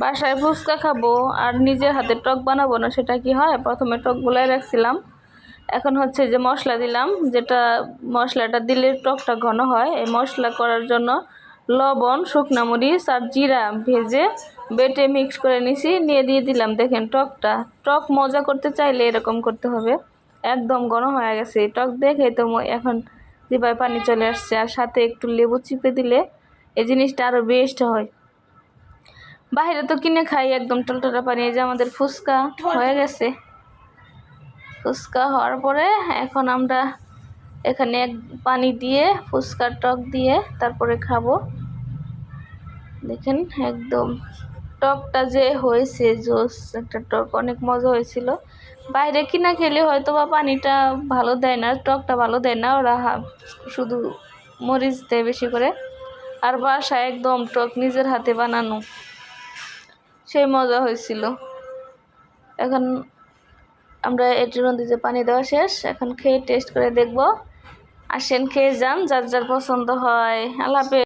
বাসায় ফুচকা খাবো আর নিজের হাতে টক বানাবো না, সেটা কি হয়? প্রথমে টক গুলাই রাখছিলাম, এখন হচ্ছে যে মশলা দিলাম, যেটা মশলাটা দিলে টকটা ঘন হয়। এই মশলা করার জন্য লবণ, শুকনা মরিচ আর জিরা ভেজে বেটে মিক্স করে নিছি, নিয়ে দিয়ে দিলাম। দেখেন টকটা, টক মজা করতে চাইলে এরকম করতে হবে। একদম ঘন হয়ে গেছে টক, দেখে তো এখন জিভায় পানি চলে আসছে। আর সাথে একটু লেবু চিপে দিলে এই জিনিসটা আরও বেস্ট হয়। বাইরে তো কিনে খাই একদম টলটলা পানি। এই যে আমাদের ফুচকা হয়ে গেছে। ফুচকা হওয়ার পরে এখন আমরা এখানে পানি দিয়ে ফুচকার টক দিয়ে তারপরে খাবো। দেখেন একদম টকটা যে হয়েছে, জোস একটা টক, অনেক মজা হয়েছিল। বাইরে কিনা খেলে হয়তো বা পানিটা ভালো দেয় না, টকটা ভালো দেয় না, ওরা শুধু মরিচ দেয় বেশি করে। আর বাসায় একদম টক নিজের হাতে বানানো, সেই মজা হয়েছিল। এখন আমরা এটির মধ্যে যে পানি দেওয়া শেষ, এখন খেয়ে টেস্ট করে দেখব। আসেন খেয়ে যান, যার যার পছন্দ হয়। আল্লাহ হাফেজ।